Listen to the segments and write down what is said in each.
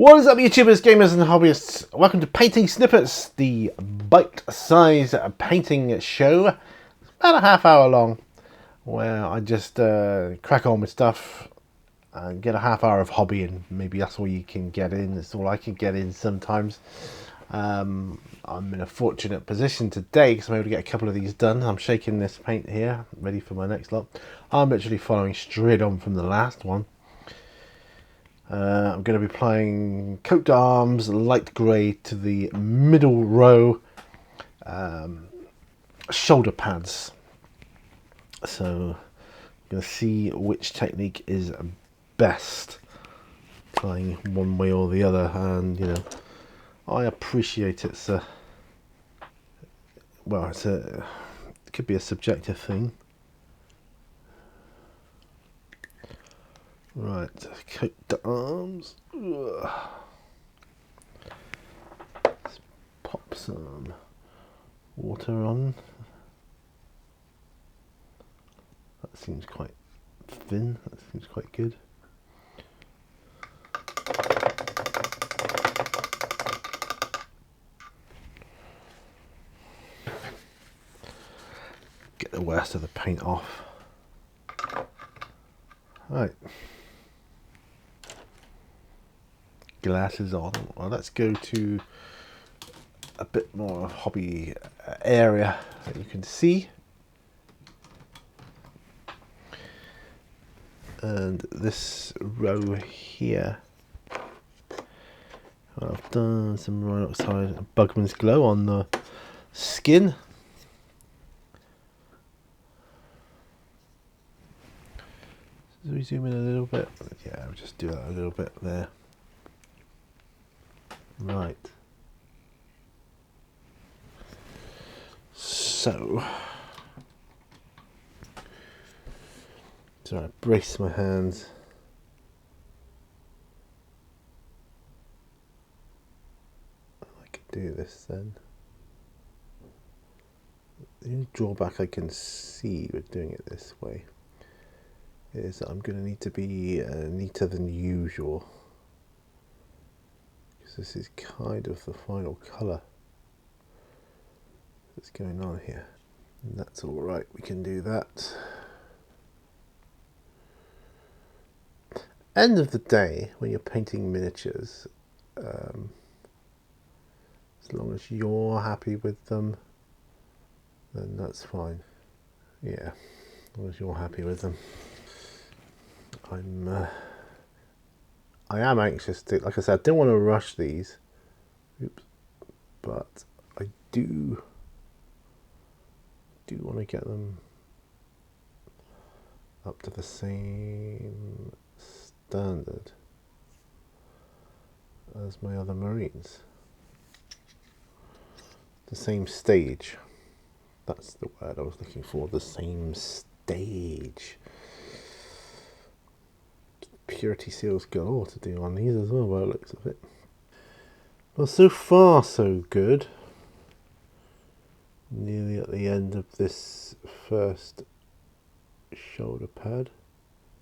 What is up, YouTubers, gamers and hobbyists? Welcome to Painting Snippets, the bite-sized painting show. It's about a half hour long, where I just crack on with stuff and get a half hour of hobby, and maybe that's all you can get in. That's all I can get in sometimes. I'm in a fortunate position today because I'm able to get a couple of these done. I'm shaking this paint here, ready for my next lot. I'm literally following straight on from the last one. I'm going to be applying coat arms, light grey to the middle row shoulder pads. So I'm going to see which technique is best, applying one way or the other. And you know, I appreciate it could be a subjective thing. Right, coat the arms. Let's pop some water on. That seems quite thin, that seems quite good. Get the worst of the paint off. Right. Glasses on. Well, let's go to a bit more hobby area that you can see. And this row here, I've done some Rhino Oxide and Bugman's Glow on the skin. So we zoom in a little bit. Yeah, we'll just do that a little bit there. Right. So I brace my hands. I can do this then. The only drawback I can see with doing it this way is that I'm going to need to be neater than usual, because this is kind of the final colour that's going on here. And that's alright, we can do that. End of the day, when you're painting miniatures, as long as you're happy with them, then that's fine. Yeah, as long as you're happy with them. I am anxious to, like I said, I don't want to rush these. Oops. But I do want to get them up to the same standard as my other Marines. The same stage. That's the word I was looking for. The same stage. Purity seals galore to do on these as well, by the looks of it. Well, so far so good. Nearly at the end of this first shoulder pad.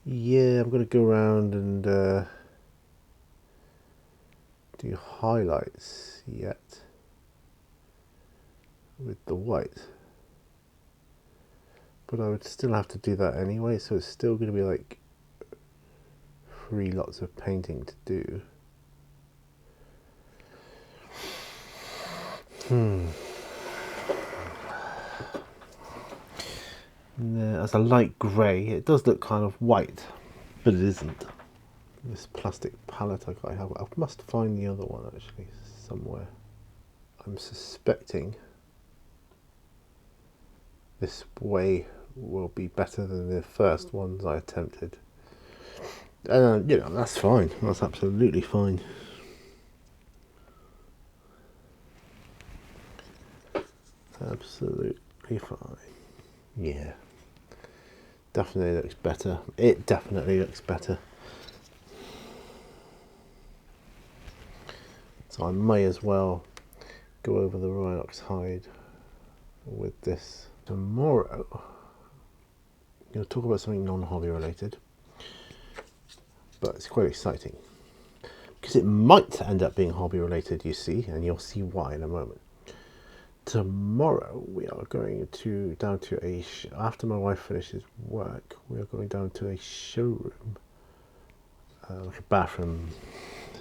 Yeah, I'm going to go around and do highlights yet with the white. But I would still have to do that anyway, so it's still going to be like 3 lots of painting to do. As a light grey, it does look kind of white, but it isn't. This plastic palette I have, I must find the other one actually somewhere. I'm suspecting this way will be better than the first ones I attempted. And you know, that's fine. That's absolutely fine. Absolutely fine. Yeah. Definitely looks better. It definitely looks better. So I may as well go over the Rhinox hide with this. Tomorrow, I'm going to talk about something non-hobby related, but it's quite exciting. because it might end up being hobby related, you see, and you'll see why in a moment. Tomorrow we are going to down to after my wife finishes work, we are going down to a showroom, like a bathroom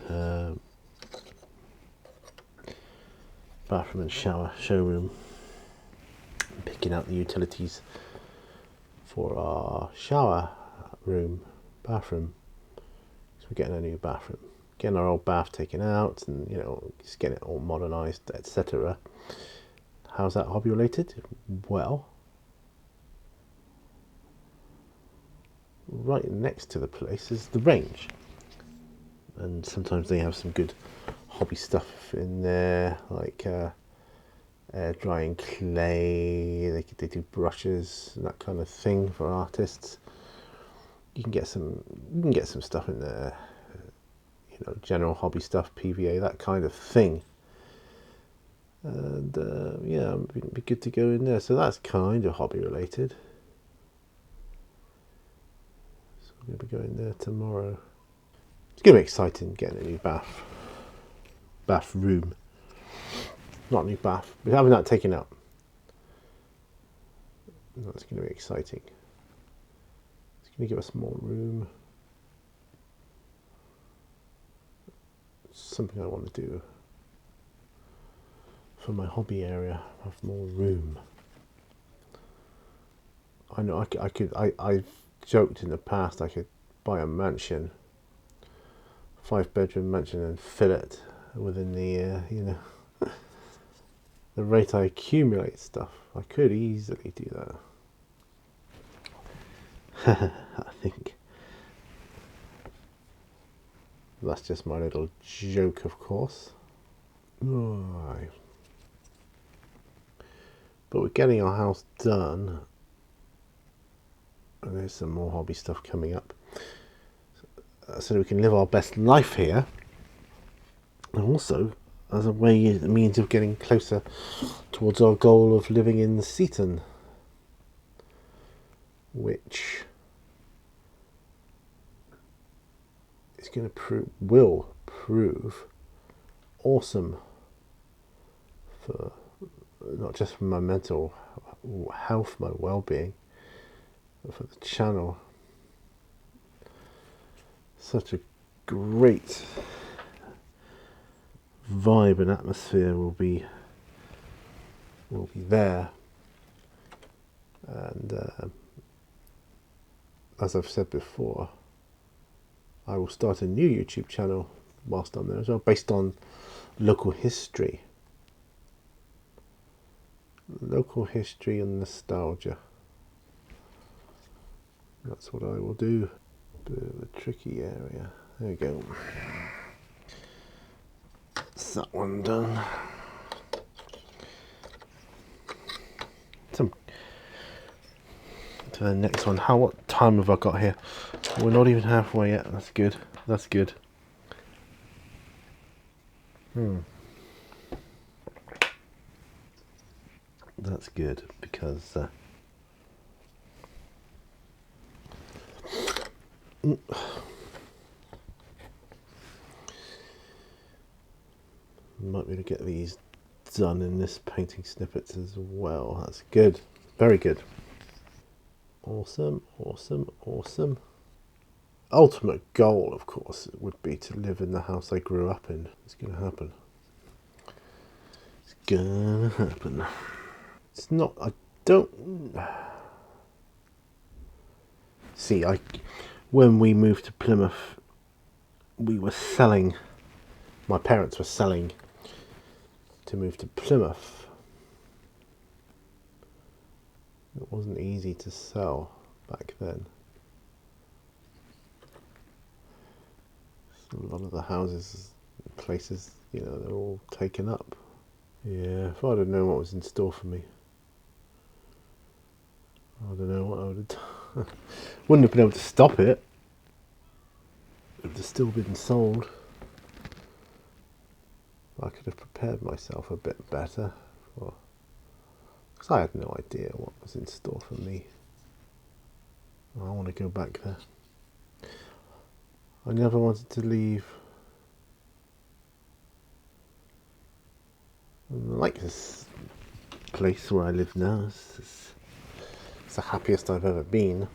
and shower showroom, picking out the utilities for our shower room, bathroom. So we're getting a new bathroom, getting our old bath taken out, and just getting it all modernized, etc. How's that hobby related? Well, right next to the place is the range, and sometimes they have some good hobby stuff in there, like air drying clay. They do brushes and that kind of thing for artists. You can get some stuff in there, general hobby stuff, PVA, that kind of thing. And yeah, it'd be good to go in there. So that's kind of hobby related. So I'm going to be going there tomorrow. It's going to be exciting getting a new bathroom. Not a new bath, but having that taken out. That's going to be exciting. It's going to give us more room. It's something I want to do for my hobby area, have more room. I know I've joked in the past I could buy a mansion, 5-bedroom mansion, and fill it within the the rate I accumulate stuff. I could easily do that. I think that's just my little joke, of course. Right. But we're getting our house done, and there's some more hobby stuff coming up, so that we can live our best life here, and also as a means of getting closer towards our goal of living in Seaton, which is going to will prove awesome for not just for my mental health, my well-being, but for the channel. Such a great vibe and atmosphere will be there, and as I've said before, I will start a new YouTube channel whilst I'm there as well, based on local history and nostalgia. That's what I will do. Bit of a tricky area. There we go. That's that one done. To the next one. What time have I got here? We're not even halfway yet. That's good. That's good. That's good, because might be able to get these done in this painting snippets as well. That's good. Very good. Awesome, awesome, awesome. Ultimate goal, of course, would be to live in the house I grew up in. It's going to happen. It's going to happen. It's not, I don't... See, when we moved to Plymouth, we were selling, my parents were selling to move to Plymouth. It wasn't easy to sell back then. So a lot of the houses, places, they're all taken up. Yeah, if I'd have known what was in store for me, I don't know what I would have done. Wouldn't have been able to stop it. It would have still been sold. I could have prepared myself a bit better, because I had no idea what was in store for me. I want to go back there. I never wanted to leave I like this place where I live now. It's the happiest I've ever been.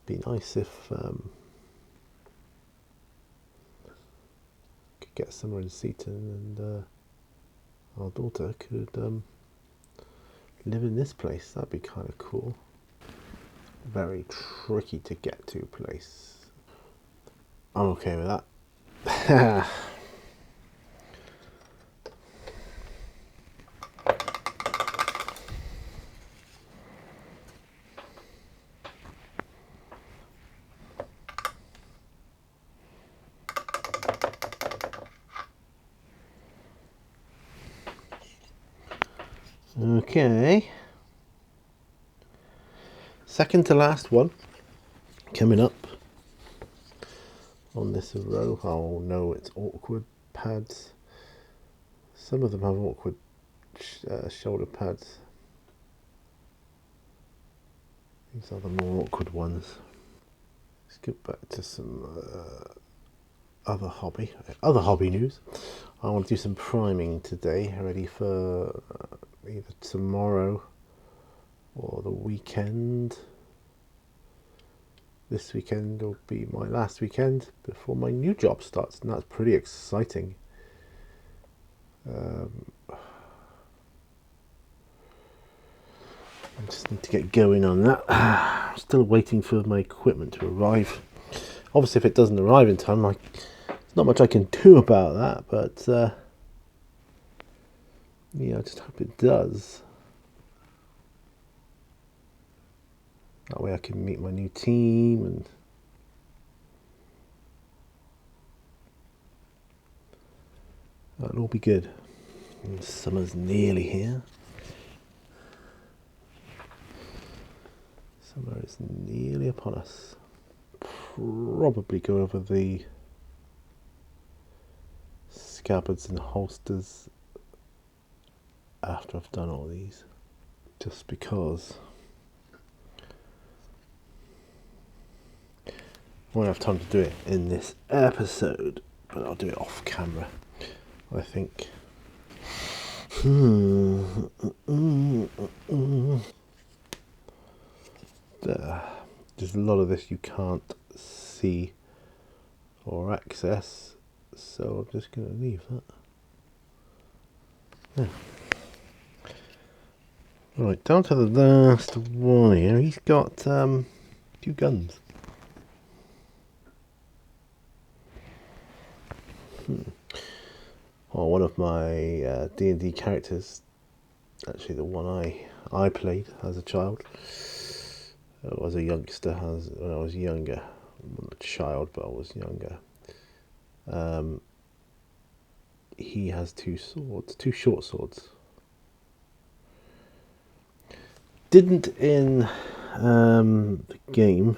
Be nice if could get somewhere in Seaton and our daughter could live in this place. That'd be kind of cool. Very tricky to get to place. I'm okay with that. Okay. Second to last one coming up on this row. Oh no, it's awkward pads. Some of them have awkward shoulder pads. These are the more awkward ones. Let's get back to some other hobby news. I want to do some priming today, ready for either tomorrow or the weekend. This weekend will be my last weekend before my new job starts, and that's pretty exciting. I just need to get going on that. I'm still waiting for my equipment to arrive. Obviously, if it doesn't arrive in time, there's not much I can do about that, but yeah, I just hope it does. That way I can meet my new team and that'll all be good. And summer's nearly here. Summer is nearly upon us. Probably go over the Scabbards and Holsters after I've done all these, just because I won't have time to do it in this episode, but I'll do it off camera, I think. There's a lot of this you can't see or access, so I'm just going to leave that. Yeah. Right, down to the last one here. He's got 2 guns. Well, one of my D&D characters, actually the one I played as a child, as a youngster, when I was younger. I'm not a child, but I was younger. He has 2 swords, 2 short swords. Didn't in the game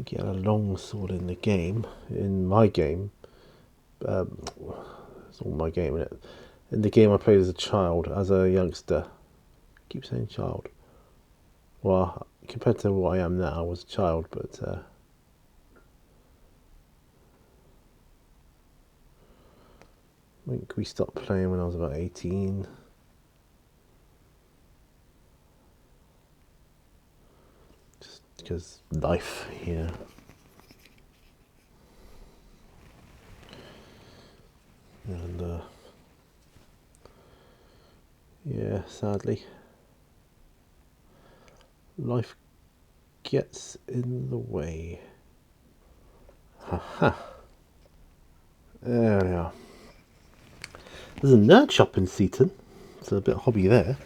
get a long sword in the game. In my game, it's all my game, isn't it? In the game I played as a child, as a youngster. I keep saying child. Well, compared to what I am now, I was a child, but I think we stopped playing when I was about 18. Just because life, yeah. And yeah, sadly, life gets in the way. Haha. There we are. There's a nerd shop in Seaton. It's a bit of hobby there.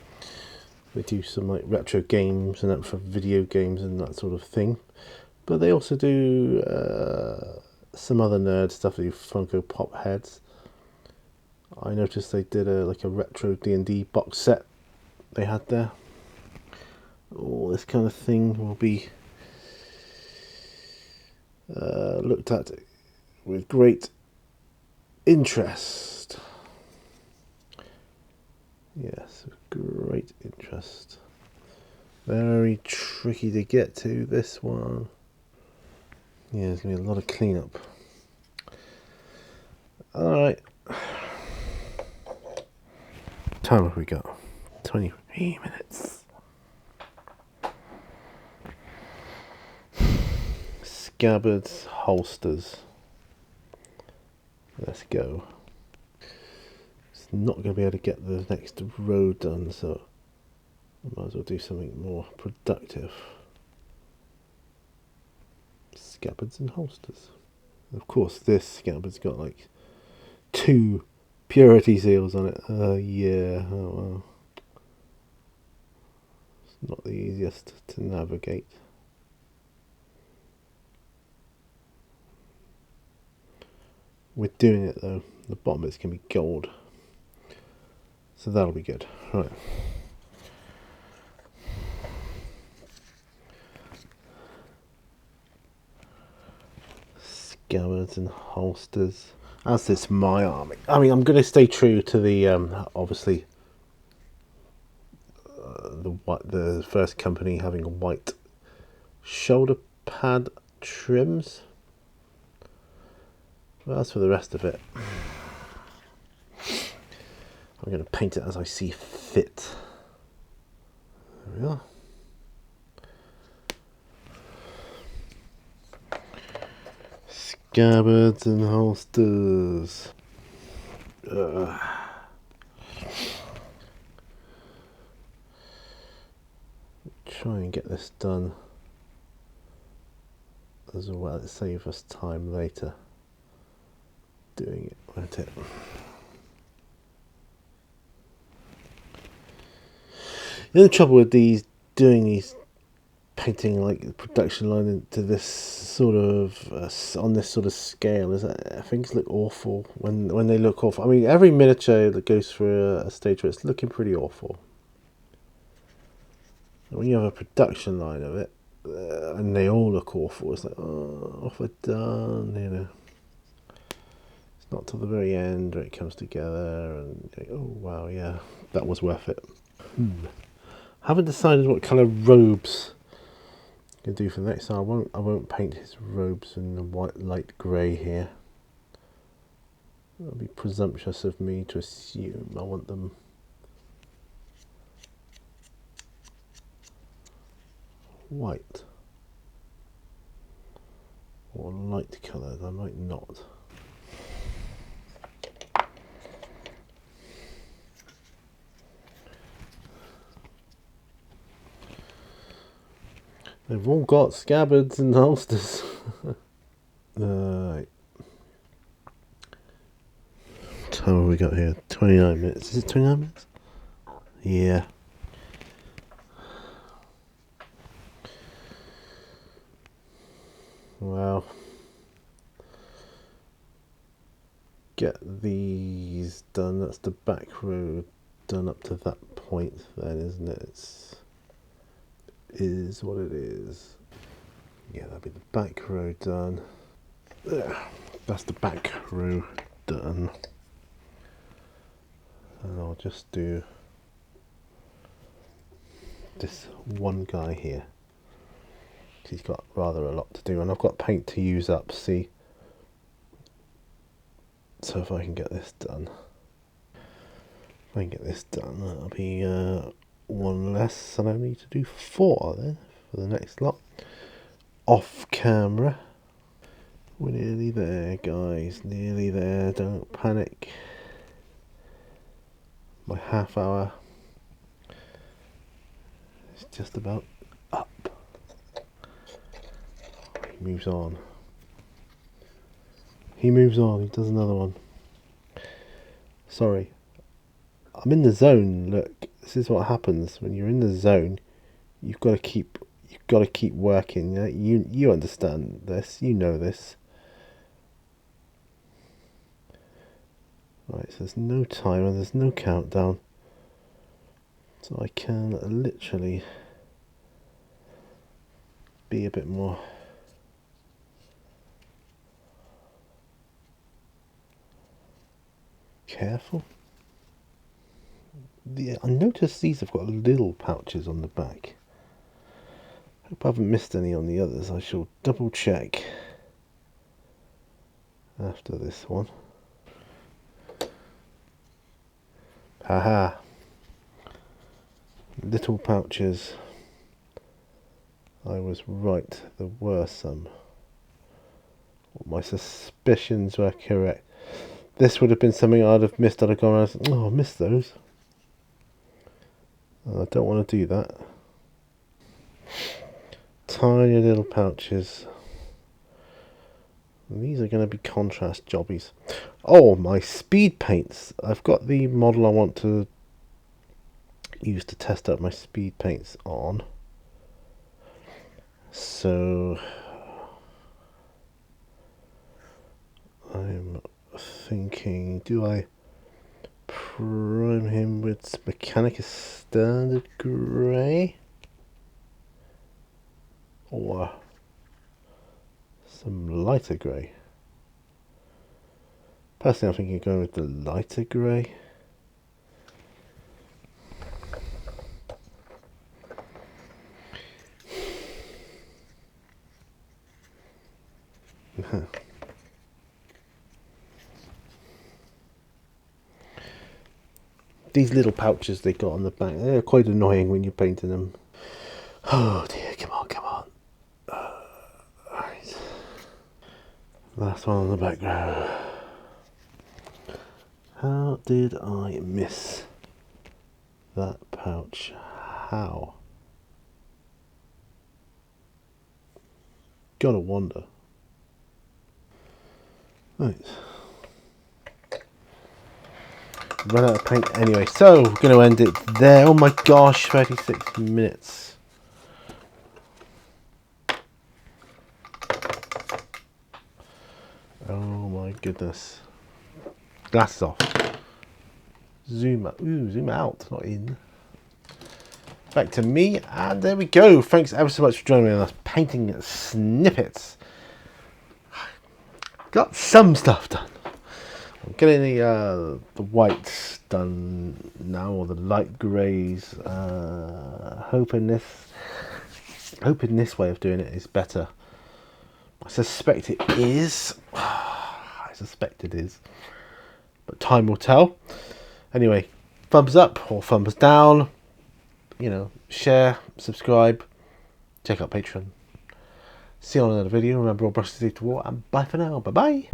They do some like retro games and that for video games and that sort of thing. But they also do some other nerd stuff. They do Funko Pop heads. I noticed they did a retro D&D box set they had there. All this kind of thing will be looked at with great interest. Yes, great interest. Very tricky to get to, this one. Yeah, there's going to be a lot of cleanup. Alright. Time have we got? 23 minutes. Scabbards Holsters. Let's go. It's not going to be able to get the next row done, so I might as well do something more productive. Scabbards and Holsters. Of course, this Scabbard's got like 2 purity seals on it. Yeah, oh well. It's not the easiest to navigate. We're doing it though. The bottom bit's going to be gold. So that'll be good. Right. Scabbards and Holsters. As it's my army. I mean, I'm going to stay true to the, obviously, the first company having white shoulder pad trims. Well, as for the rest of it, I'm going to paint it as I see fit. There we are. Scabbards and Holsters. Try and get this done as well. It saves us time later doing it, won't it? The only trouble with doing these painting like the production line into this sort of on this sort of scale is that things look awful when they look awful. I mean, every miniature that goes through a stage where it's looking pretty awful. And when you have a production line of it and they all look awful, it's like, oh, off we're done, you know. It's not till the very end where it comes together and you think, oh wow, yeah, that was worth it. Haven't decided what colour robes I'm going to do for the next time. I won't paint his robes in the white light grey here. It would be presumptuous of me to assume I want them white or light coloured. I might not. They've all got scabbards and holsters. Right. What time have we got here? 29 minutes. Is it 29 minutes? Yeah. Well, get these done. That's the back row done up to that point then, isn't it? Is what it is. Yeah, that'll be the back row done. That's the back row done. And I'll just do this one guy here. He's got rather a lot to do, and I've got paint to use up, see? So if I can get this done, that'll be one less, and I need to do 4 then for the next lot. Off camera. We're nearly there, guys, nearly there, don't panic. My half hour is just about up. He moves on. He does another one. Sorry. I'm in the zone. Look, this is what happens when you're in the zone. You've got to keep working. You understand this. You know this. Right, so there's no timer, there's no countdown. So I can literally be a bit more careful. I noticed these have got little pouches on the back. Hope I haven't missed any on the others. I shall double check after this one. Haha. Little pouches. I was right, there were some. My suspicions were correct. This would have been something I'd have missed. I'd have gone around and said, oh, I missed those. I don't want to do that. Tiny little pouches. These are going to be contrast jobbies. Oh, my speed paints. I've got the model I want to use to test out my speed paints on. So I'm thinking, do I prime him with Mechanicus Standard Grey or some lighter grey? Personally, I'm thinking of going with the lighter grey. These little pouches they got on the back, they're quite annoying when you're painting them. Oh dear, come on, come on. Right. Last one on the back row. How did I miss that pouch? How? Gotta wonder. Right. Run out of paint anyway, so we're going to end it there. Oh my gosh, 36 minutes. Oh my goodness. Glasses off. Zoom out. Ooh, zoom out, not in. Back to me, and there we go. Thanks ever so much for joining me on this painting snippets. Got some stuff done. I'm getting the whites done now, or the light greys. Hoping this way of doing it is better. I suspect it is. I suspect it is, but time will tell. Anyway, thumbs up or thumbs down. You know, share, subscribe, check out Patreon. See you on another video. Remember, all brushes lead to war, and bye for now. Bye bye.